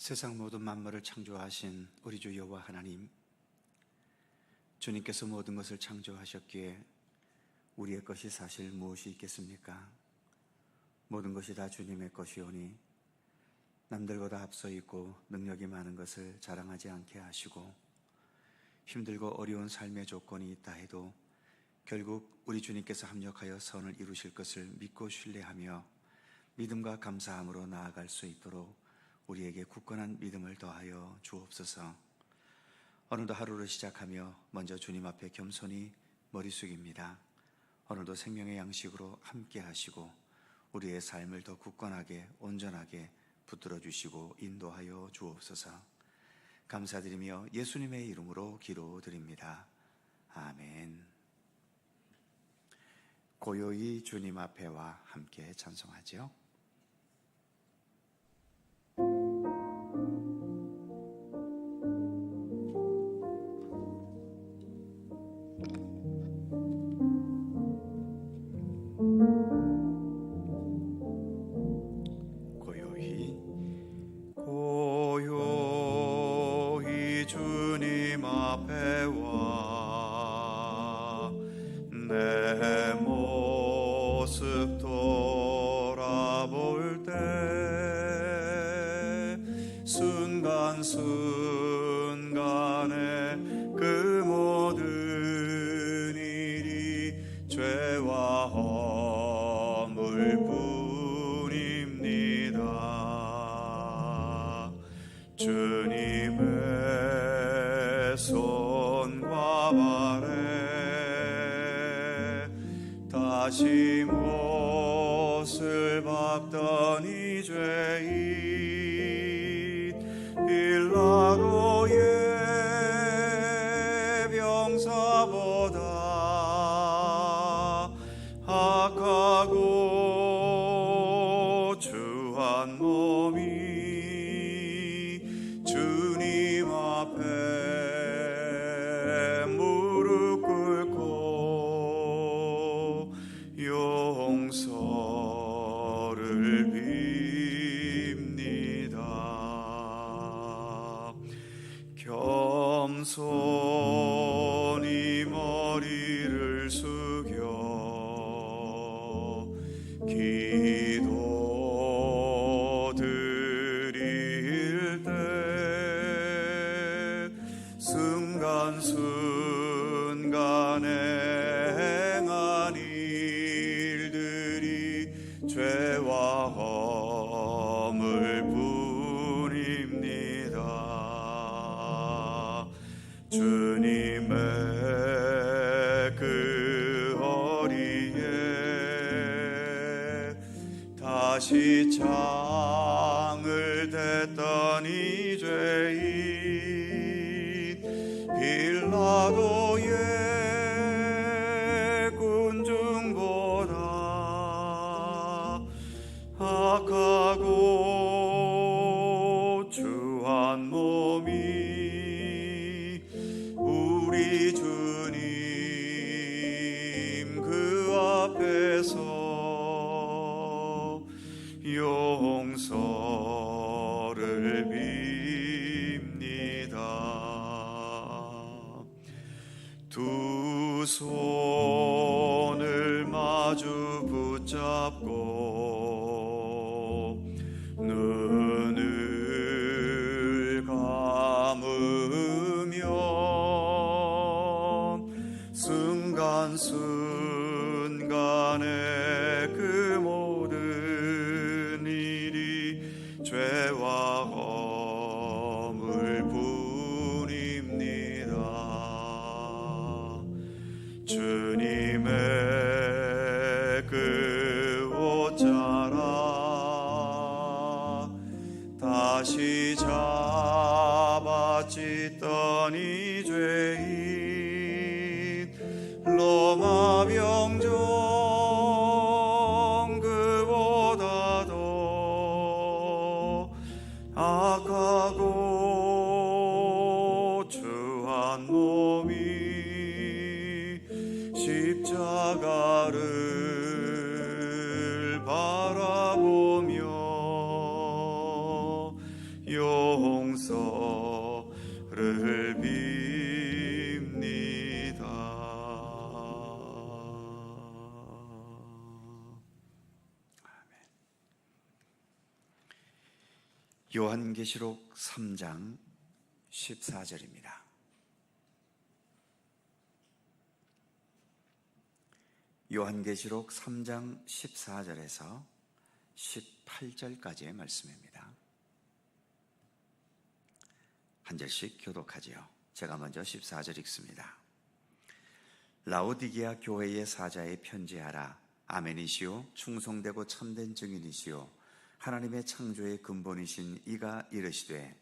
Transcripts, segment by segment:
세상 모든 만물을 창조하신 우리 주 여호와 하나님, 주님께서 모든 것을 창조하셨기에 우리의 것이 사실 무엇이 있겠습니까? 모든 것이 다 주님의 것이오니 남들보다 앞서 있고 능력이 많은 것을 자랑하지 않게 하시고, 힘들고 어려운 삶의 조건이 있다 해도 결국 우리 주님께서 합력하여 선을 이루실 것을 믿고 신뢰하며 믿음과 감사함으로 나아갈 수 있도록 우리에게 굳건한 믿음을 더하여 주옵소서. 오늘도 하루를 시작하며 먼저 주님 앞에 겸손히 머리 숙입니다. 오늘도 생명의 양식으로 함께 하시고 우리의 삶을 더 굳건하게 온전하게 붙들어 주시고 인도하여 주옵소서. 감사드리며 예수님의 이름으로 기도드립니다. 아멘. 고요히 주님 앞에와 함께 찬송하죠. 고요히 주님 앞에 와 내 모습 돌아볼 때 순간순간에 그 모든 일이 죄와 허물 뿐입니다. 주님의 손과 발에 다시 못을 박던 이 죄인 빌라도의 병사보다 악하고 추한 몸이 주님 앞에 무릎 꿇고 용서를 빕니다. 겸손히 머리를 숙여 기도 드릴 때 순간순간에 행한 일들이 죄와 허물 뿐입니다. 주님의 그 허리에 다시 창을 댔던 이 죄인 빌라도의 군중보다 악하고 추한 몸이 우리 주님 그 앞에서 용서를 빕니다. 두 손을 마주 붙잡고 눈을 감으면 순간순간에 그 모든 일이 죄와 허물 뿐입니다. 주님의 그 옷자락 다시 잡아찢던 이 죄인 로마 병정 그보다도 악하고 추한 몸이 십자가를 바라보며 용서를 빕니다. 아멘. 요한계시록 3장 14절입니다. 요한계시록 3장 14절에서 18절까지의 말씀입니다. 한 절씩 교독하지요. 제가 먼저 14절 읽습니다. 라오디게아 교회의 사자에 편지하라. 아멘이시오. 충성되고 참된 증인이시오. 하나님의 창조의 근본이신 이가 이르시되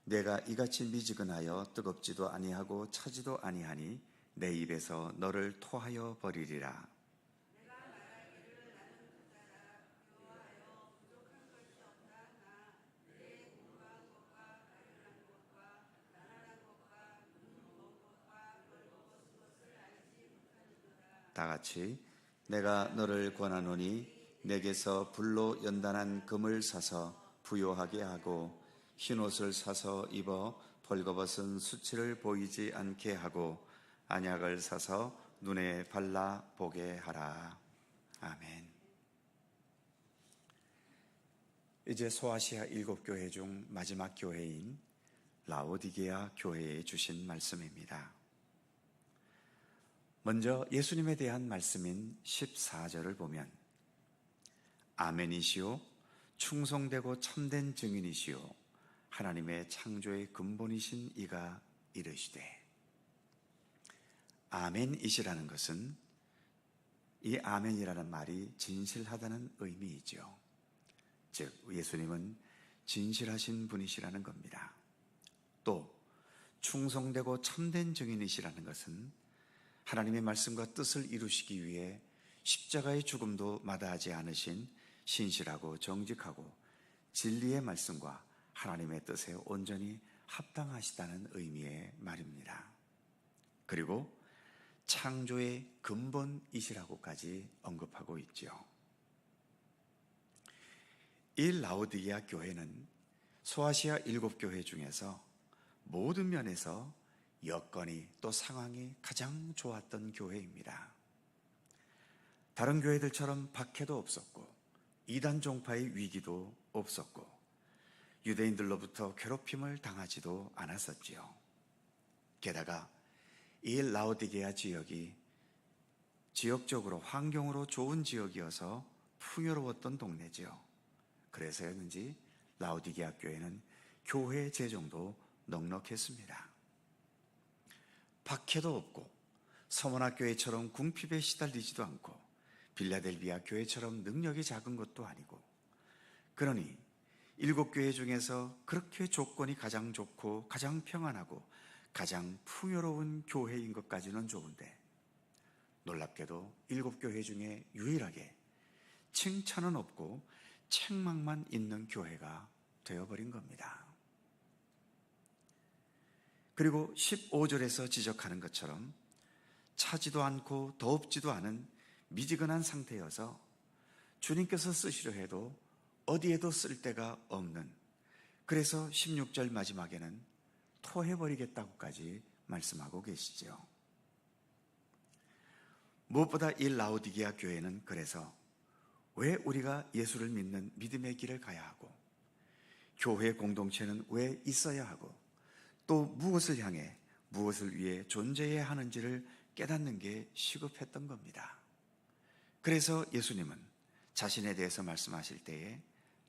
내가 이같이 미지근하여 뜨겁지도 아니하고 차지도 아니하니 내 입에서 너를 토하여 버리리라. 다 같이 내가 너를 권하노니 내게서 불로 연단한 금을 사서 부요하게 하고 흰옷을 사서 입어 벌거벗은 수치를 보이지 않게 하고 안약을 사서 눈에 발라 보게 하라. 아멘. 이제 소아시아 7교회 중 마지막 교회인 라오디게아 교회에 주신 말씀입니다. 먼저 예수님에 대한 말씀인 14절을 보면 아멘이시오. 충성되고 참된 증인이시오. 하나님의 창조의 근본이신 이가 이르시되. 아멘이시라는 것은 이 아멘이라는 말이 진실하다는 의미이죠. 즉 예수님은 진실하신 분이시라는 겁니다. 또 충성되고 참된 증인이시라는 것은 하나님의 말씀과 뜻을 이루시기 위해 십자가의 죽음도 마다하지 않으신 신실하고 정직하고 진리의 말씀과 하나님의 뜻에 온전히 합당하시다는 의미의 말입니다. 그리고 창조의 근본이시라고까지 언급하고 있죠. 이 라오디게아 교회는 소아시아 7교회 중에서 모든 면에서 여건이 또 상황이 가장 좋았던 교회입니다. 다른 교회들처럼 박해도 없었고 이단 종파의 위기도 없었고 유대인들로부터 괴롭힘을 당하지도 않았었지요. 게다가 이 라오디게아 지역이 지역적으로 환경으로 좋은 지역이어서 풍요로웠던 동네지요. 그래서였는지 라오디게아 교회는 교회 재정도 넉넉했습니다. 박해도 없고 서머나 교회처럼 궁핍에 시달리지도 않고 빌라델비아 교회처럼 능력이 작은 것도 아니고, 그러니 7교회 중에서 그렇게 조건이 가장 좋고 가장 평안하고 가장 풍요로운 교회인 것까지는 좋은데 놀랍게도 7교회 중에 유일하게 칭찬은 없고 책망만 있는 교회가 되어버린 겁니다. 그리고 15절에서 지적하는 것처럼 차지도 않고 더웁지도 않은 미지근한 상태여서 주님께서 쓰시려 해도 어디에도 쓸 데가 없는, 그래서 16절 마지막에는 토해버리겠다고까지 말씀하고 계시죠. 무엇보다 이 라오디게아 교회는 그래서 왜 우리가 예수를 믿는 믿음의 길을 가야 하고 교회 공동체는 왜 있어야 하고 또 무엇을 향해 무엇을 위해 존재해야 하는지를 깨닫는 게 시급했던 겁니다. 그래서 예수님은 자신에 대해서 말씀하실 때에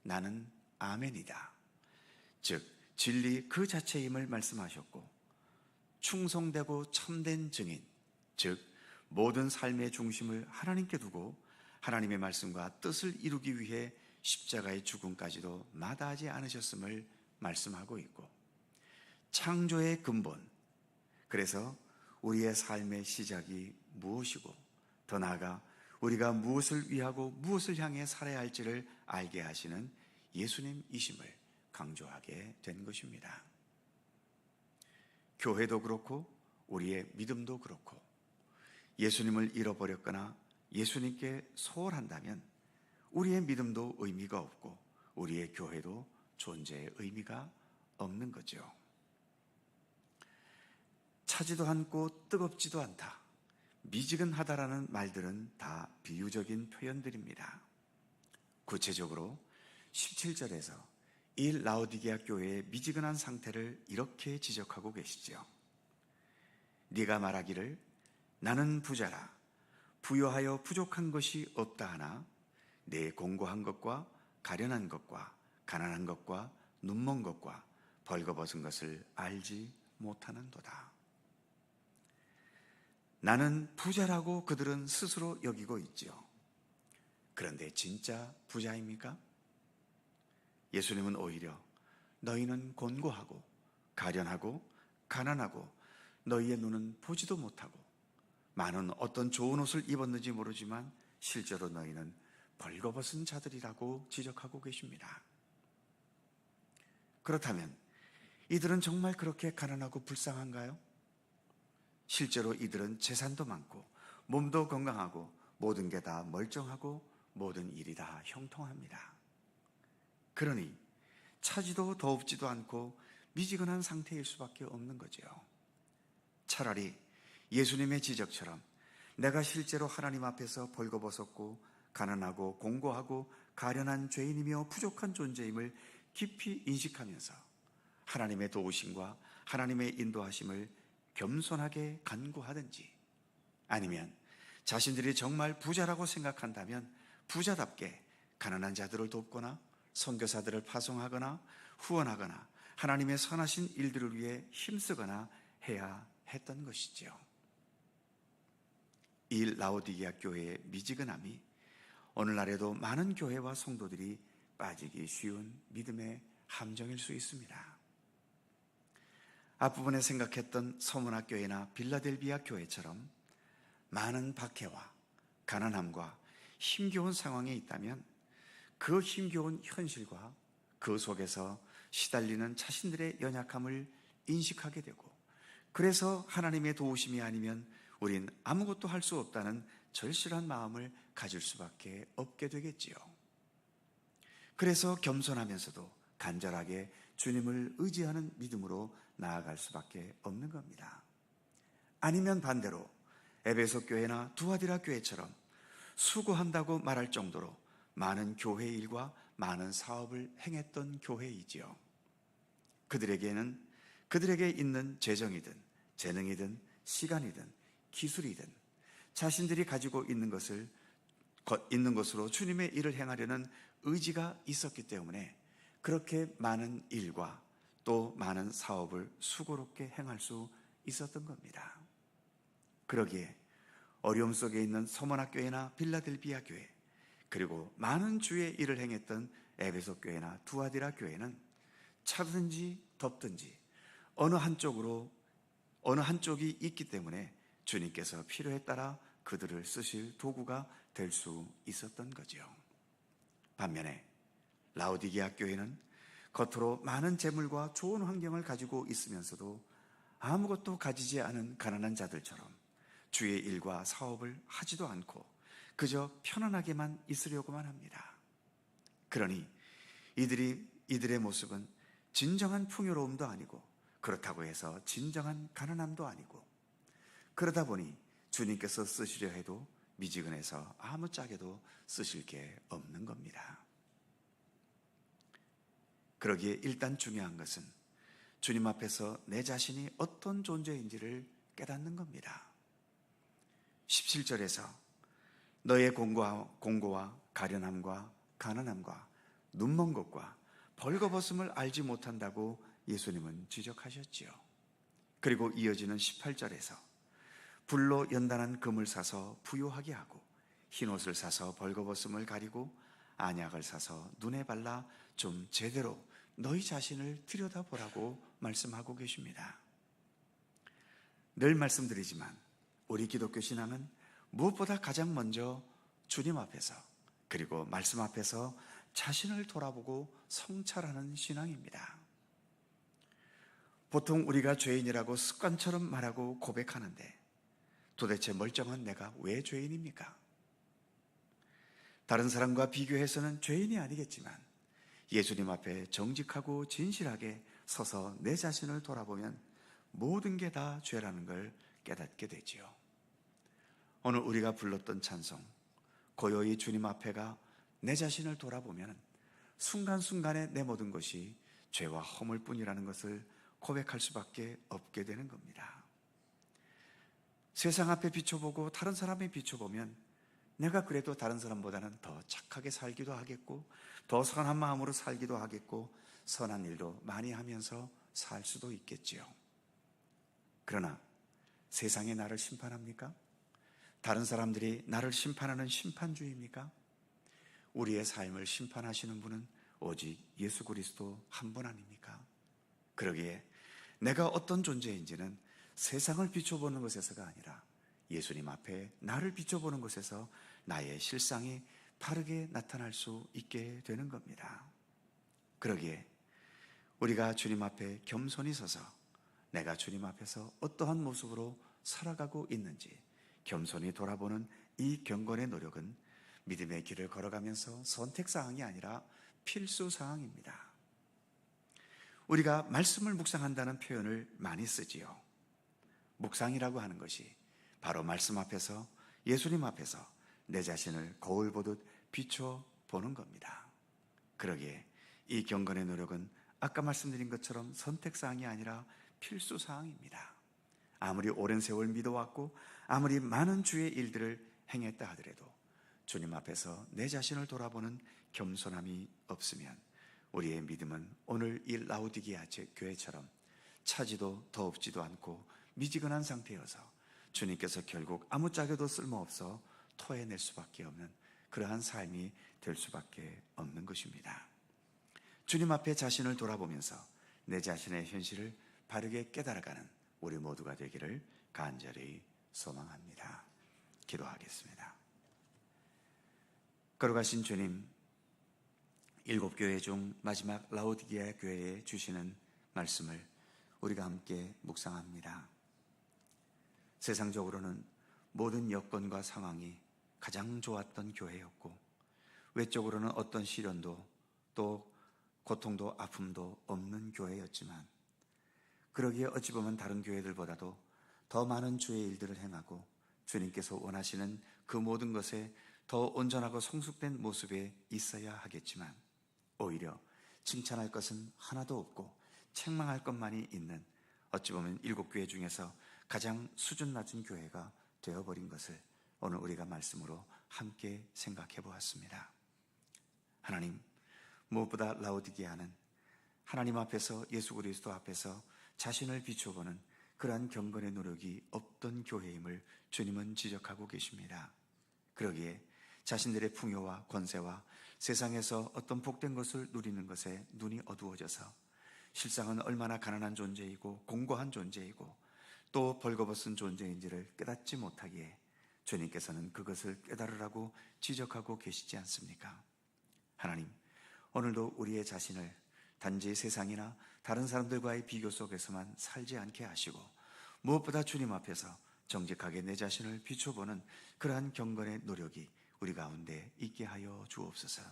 나는 아멘이다, 즉 진리 그 자체임을 말씀하셨고, 충성되고 참된 증인, 즉 모든 삶의 중심을 하나님께 두고 하나님의 말씀과 뜻을 이루기 위해 십자가의 죽음까지도 마다하지 않으셨음을 말씀하고 있고, 창조의 근본, 그래서 우리의 삶의 시작이 무엇이고 더 나아가 우리가 무엇을 위하고 무엇을 향해 살아야 할지를 알게 하시는 예수님이심을 강조하게 된 것입니다. 교회도 그렇고 우리의 믿음도 그렇고 예수님을 잃어버렸거나 예수님께 소홀한다면 우리의 믿음도 의미가 없고 우리의 교회도 존재의 의미가 없는 거죠. 차지도 않고 뜨겁지도 않다, 미지근하다라는 말들은 다 비유적인 표현들입니다. 구체적으로 17절에서 이 라오디게아 교회의 미지근한 상태를 이렇게 지적하고 계시죠. 네가 말하기를 나는 부자라 부요하여 부족한 것이 없다 하나 내 공고한 것과 가련한 것과 가난한 것과 눈먼 것과 벌거벗은 것을 알지 못하는도다. 나는 부자라고 그들은 스스로 여기고 있지요. 그런데 진짜 부자입니까? 예수님은 오히려 너희는 곤고하고 가련하고 가난하고 너희의 눈은 보지도 못하고 많은 어떤 좋은 옷을 입었는지 모르지만 실제로 너희는 벌거벗은 자들이라고 지적하고 계십니다. 그렇다면 이들은 정말 그렇게 가난하고 불쌍한가요? 실제로 이들은 재산도 많고 몸도 건강하고 모든 게 다 멀쩡하고 모든 일이 다 형통합니다. 그러니 차지도 더웁지도 않고 미지근한 상태일 수밖에 없는 거죠. 차라리 예수님의 지적처럼 내가 실제로 하나님 앞에서 벌거벗었고 가난하고 공고하고 가련한 죄인이며 부족한 존재임을 깊이 인식하면서 하나님의 도우심과 하나님의 인도하심을 겸손하게 간구하든지, 아니면 자신들이 정말 부자라고 생각한다면 부자답게 가난한 자들을 돕거나 선교사들을 파송하거나 후원하거나 하나님의 선하신 일들을 위해 힘쓰거나 해야 했던 것이지요. 이 라오디게아 교회의 미지근함이 오늘날에도 많은 교회와 성도들이 빠지기 쉬운 믿음의 함정일 수 있습니다. 앞부분에 생각했던 서문화 교회나 빌라델비아 교회처럼 많은 박해와 가난함과 힘겨운 상황에 있다면 그 힘겨운 현실과 그 속에서 시달리는 자신들의 연약함을 인식하게 되고, 그래서 하나님의 도우심이 아니면 우린 아무것도 할 수 없다는 절실한 마음을 가질 수밖에 없게 되겠지요. 그래서 겸손하면서도 간절하게 주님을 의지하는 믿음으로 나아갈 수밖에 없는 겁니다. 아니면 반대로 에베소 교회나 두아디라 교회처럼 수고한다고 말할 정도로 많은 교회 일과 많은 사업을 행했던 교회이지요. 그들에게 있는 재정이든 재능이든 시간이든 기술이든 자신들이 가지고 있는 것으로 주님의 일을 행하려는 의지가 있었기 때문에 그렇게 많은 일과 또 많은 사업을 수고롭게 행할 수 있었던 겁니다. 그러기에 어려움 속에 있는 서머나 교회나 빌라델비아 교회, 그리고 많은 주의 일을 행했던 에베소 교회나 두아디라 교회는 차든지 덥든지 어느 한쪽이 있기 때문에 주님께서 필요에 따라 그들을 쓰실 도구가 될 수 있었던 거죠. 반면에 라오디게아 교회는 겉으로 많은 재물과 좋은 환경을 가지고 있으면서도 아무것도 가지지 않은 가난한 자들처럼 주의 일과 사업을 하지도 않고 그저 편안하게만 있으려고만 합니다. 그러니 이들의 모습은 진정한 풍요로움도 아니고, 그렇다고 해서 진정한 가난함도 아니고, 그러다 보니 주님께서 쓰시려 해도 미지근해서 아무짝에도 쓰실 게 없는 겁니다. 그러기에 일단 중요한 것은 주님 앞에서 내 자신이 어떤 존재인지를 깨닫는 겁니다. 17절에서 너의 공고와 가련함과 가난함과 눈먼 것과 벌거벗음을 알지 못한다고 예수님은 지적하셨지요. 그리고 이어지는 18절에서 불로 연단한 금을 사서 부요하게 하고 흰옷을 사서 벌거벗음을 가리고 안약을 사서 눈에 발라 좀 제대로 너희 자신을 들여다보라고 말씀하고 계십니다. 늘 말씀드리지만 우리 기독교 신앙은 무엇보다 가장 먼저 주님 앞에서, 그리고 말씀 앞에서 자신을 돌아보고 성찰하는 신앙입니다. 보통 우리가 죄인이라고 습관처럼 말하고 고백하는데 도대체 멀쩡한 내가 왜 죄인입니까? 다른 사람과 비교해서는 죄인이 아니겠지만 예수님 앞에 정직하고 진실하게 서서 내 자신을 돌아보면 모든 게 다 죄라는 걸 깨닫게 되지요. 오늘 우리가 불렀던 찬송, 고요히 주님 앞에가 내 자신을 돌아보면 순간순간에 내 모든 것이 죄와 허물 뿐이라는 것을 고백할 수밖에 없게 되는 겁니다. 세상 앞에 비춰보고 다른 사람에 비춰보면 내가 그래도 다른 사람보다는 더 착하게 살기도 하겠고 더 선한 마음으로 살기도 하겠고 선한 일도 많이 하면서 살 수도 있겠지요. 그러나 세상이 나를 심판합니까? 다른 사람들이 나를 심판하는 심판주의입니까? 우리의 삶을 심판하시는 분은 오직 예수 그리스도 한 분 아닙니까? 그러기에 내가 어떤 존재인지는 세상을 비춰보는 것에서가 아니라 예수님 앞에 나를 비춰보는 것에서 나의 실상이 바르게 나타날 수 있게 되는 겁니다. 그러기에 우리가 주님 앞에 겸손히 서서 내가 주님 앞에서 어떠한 모습으로 살아가고 있는지 겸손히 돌아보는 이 경건의 노력은 믿음의 길을 걸어가면서 선택사항이 아니라 필수사항입니다. 우리가 말씀을 묵상한다는 표현을 많이 쓰지요. 묵상이라고 하는 것이 바로 말씀 앞에서 예수님 앞에서 내 자신을 거울 보듯 비춰보는 겁니다. 그러기에 이 경건의 노력은 아까 말씀드린 것처럼 선택사항이 아니라 필수사항입니다. 아무리 오랜 세월 믿어왔고 아무리 많은 주의 일들을 행했다 하더라도 주님 앞에서 내 자신을 돌아보는 겸손함이 없으면 우리의 믿음은 오늘 이 라오디게아 교회처럼 차지도 더없지도 않고 미지근한 상태여서 주님께서 결국 아무짝에도 쓸모없어 토해낼 수밖에 없는 그러한 삶이 될 수밖에 없는 것입니다. 주님 앞에 자신을 돌아보면서 내 자신의 현실을 바르게 깨달아가는 우리 모두가 되기를 간절히 소망합니다. 기도하겠습니다. 걸어가신 주님, 7교회 중 마지막 라오디게아 교회에 주시는 말씀을 우리가 함께 묵상합니다. 세상적으로는 모든 여건과 상황이 가장 좋았던 교회였고 외적으로는 어떤 시련도 또 고통도 아픔도 없는 교회였지만 그러기에 어찌 보면 다른 교회들보다도 더 많은 주의 일들을 행하고 주님께서 원하시는 그 모든 것에 더 온전하고 성숙된 모습에 있어야 하겠지만 오히려 칭찬할 것은 하나도 없고 책망할 것만이 있는 어찌 보면 7교회 중에서 가장 수준 낮은 교회가 되어버린 것을 오늘 우리가 말씀으로 함께 생각해 보았습니다. 하나님, 무엇보다 라오디게아는 하나님 앞에서 예수 그리스도 앞에서 자신을 비춰보는 그러한 경건의 노력이 없던 교회임을 주님은 지적하고 계십니다. 그러기에 자신들의 풍요와 권세와 세상에서 어떤 복된 것을 누리는 것에 눈이 어두워져서 실상은 얼마나 가난한 존재이고 공고한 존재이고 또 벌거벗은 존재인지를 깨닫지 못하기에 주님께서는 그것을 깨달으라고 지적하고 계시지 않습니까? 하나님, 오늘도 우리의 자신을 단지 세상이나 다른 사람들과의 비교 속에서만 살지 않게 하시고 무엇보다 주님 앞에서 정직하게 내 자신을 비춰보는 그러한 경건의 노력이 우리 가운데 있게 하여 주옵소서.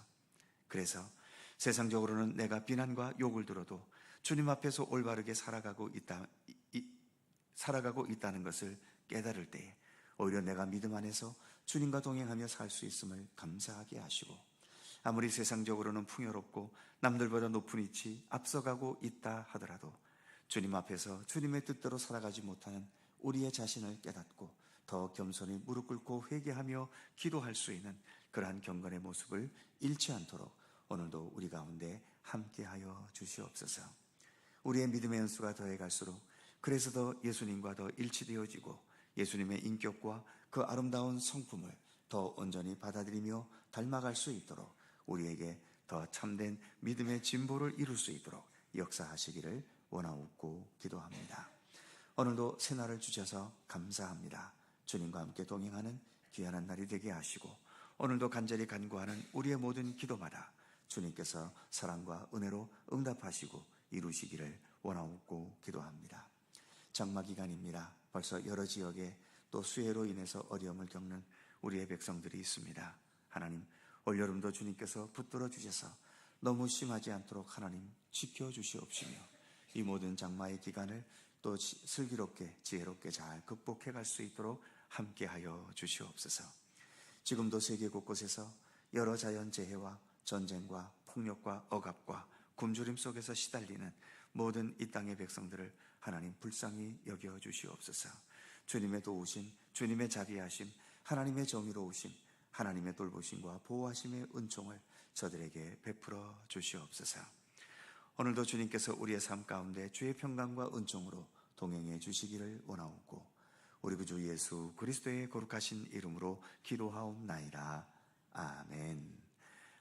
그래서 세상적으로는 내가 비난과 욕을 들어도 주님 앞에서 올바르게 살아가고 있다는 것을 깨달을 때에 오히려 내가 믿음 안에서 주님과 동행하며 살 수 있음을 감사하게 하시고 아무리 세상적으로는 풍요롭고 남들보다 높은 위치 앞서가고 있다 하더라도 주님 앞에서 주님의 뜻대로 살아가지 못하는 우리의 자신을 깨닫고 더 겸손히 무릎 꿇고 회개하며 기도할 수 있는 그러한 경건의 모습을 잃지 않도록 오늘도 우리 가운데 함께하여 주시옵소서. 우리의 믿음의 연수가 더해갈수록 그래서 더 예수님과 더 일치되어지고 예수님의 인격과 그 아름다운 성품을 더 온전히 받아들이며 닮아갈 수 있도록 우리에게 더 참된 믿음의 진보를 이룰 수 있도록 역사하시기를 원하옵고 기도합니다. 오늘도 새날을 주셔서 감사합니다. 주님과 함께 동행하는 귀한 날이 되게 하시고 오늘도 간절히 간구하는 우리의 모든 기도마다 주님께서 사랑과 은혜로 응답하시고 이루시기를 원하옵고 기도합니다. 장마 기간입니다. 벌써 여러 지역에 또 수해로 인해서 어려움을 겪는 우리의 백성들이 있습니다. 하나님, 올여름도 주님께서 붙들어 주셔서 너무 심하지 않도록 하나님 지켜주시옵시며 이 모든 장마의 기간을 또 슬기롭게 지혜롭게 잘 극복해 갈 수 있도록 함께하여 주시옵소서. 지금도 세계 곳곳에서 여러 자연재해와 전쟁과 폭력과 억압과 굶주림 속에서 시달리는 모든 이 땅의 백성들을 하나님 불쌍히 여겨 주시옵소서. 주님의 도우심, 주님의 자비하심, 하나님의 정의로우심, 하나님의 돌보심과 보호하심의 은총을 저들에게 베풀어 주시옵소서. 오늘도 주님께서 우리의 삶 가운데 주의 평강과 은총으로 동행해 주시기를 원하옵고 우리 구주 예수 그리스도의 거룩하신 이름으로 기도하옵나이다. 아멘.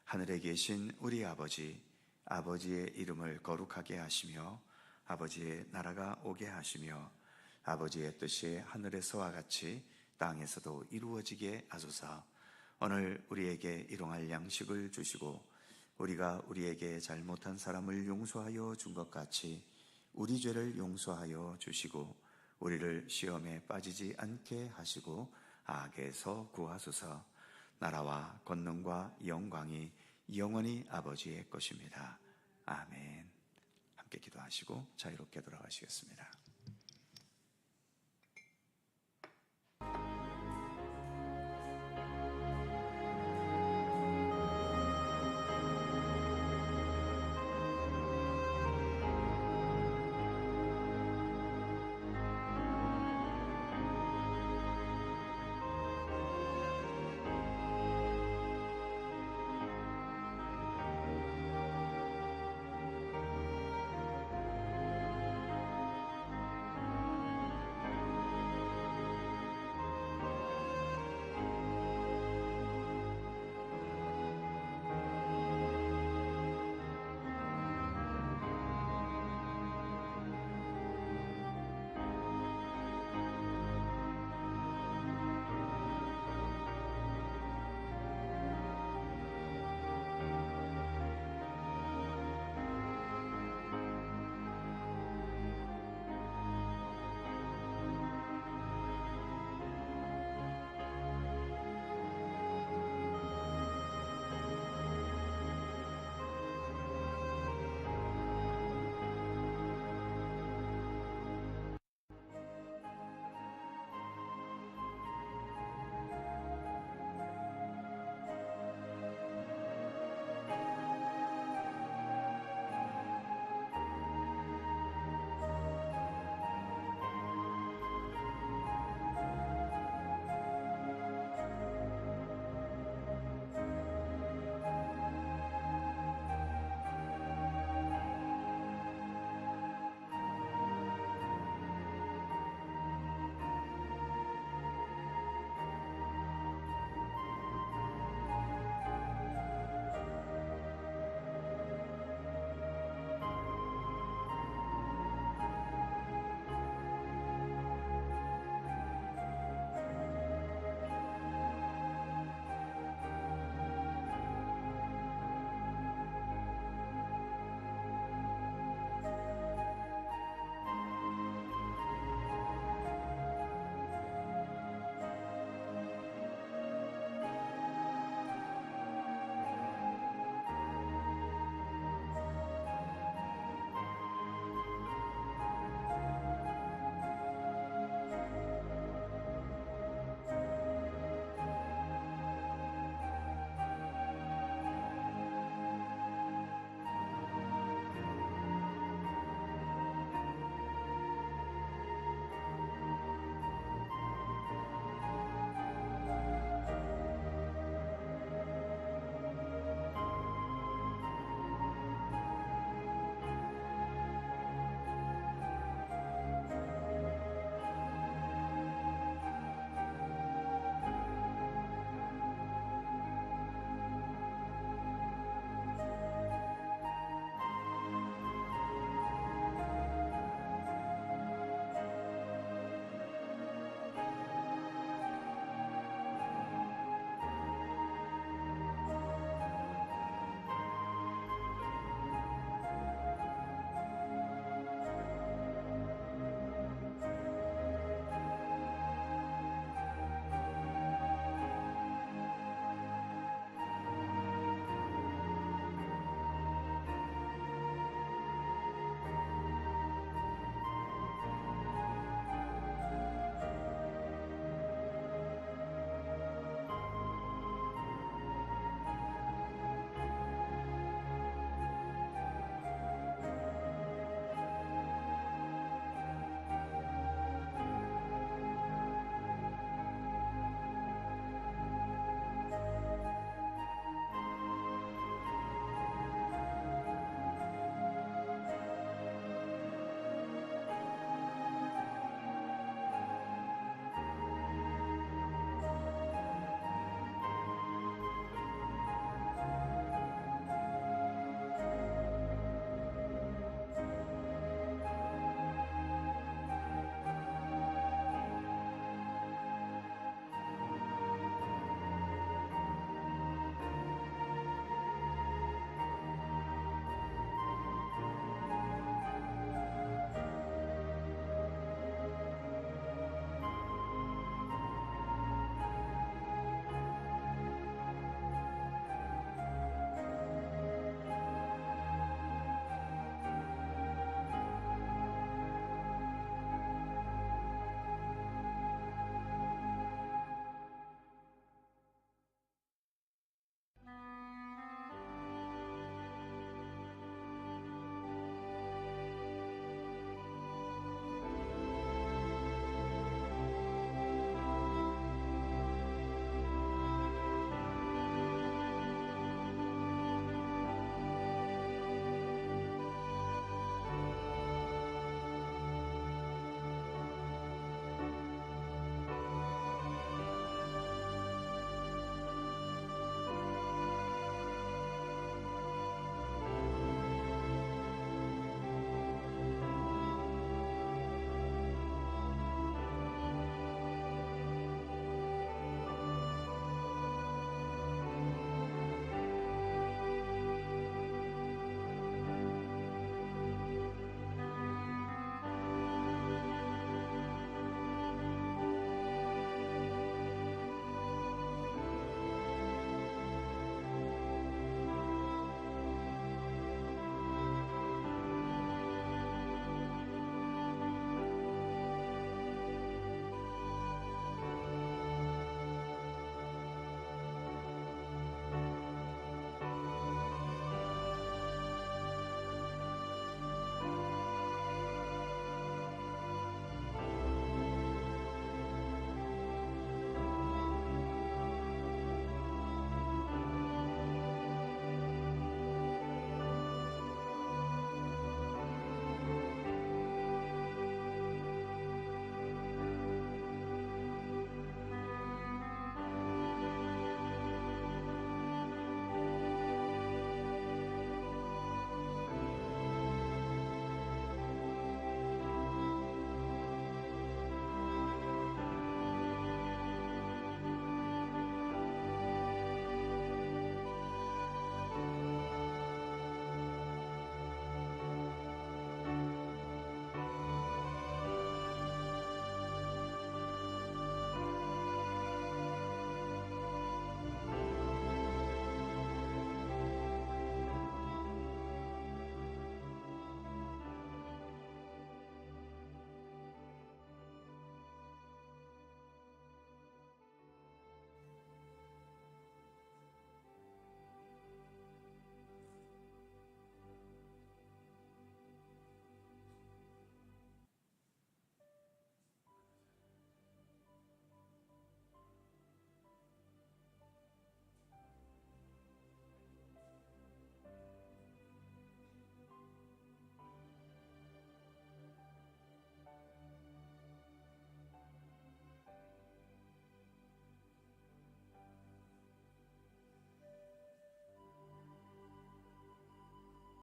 하늘에 계신 우리 아버지, 아버지의 이름을 거룩하게 하시며 아버지의 나라가 오게 하시며 아버지의 뜻이 하늘에서와 같이 땅에서도 이루어지게 하소서. 오늘 우리에게 일용할 양식을 주시고 우리가 우리에게 잘못한 사람을 용서하여 준 것 같이 우리 죄를 용서하여 주시고 우리를 시험에 빠지지 않게 하시고 악에서 구하소서. 나라와 권능과 영광이 영원히 아버지의 것입니다. 아멘. 함께 기도하시고 자유롭게 돌아가시겠습니다.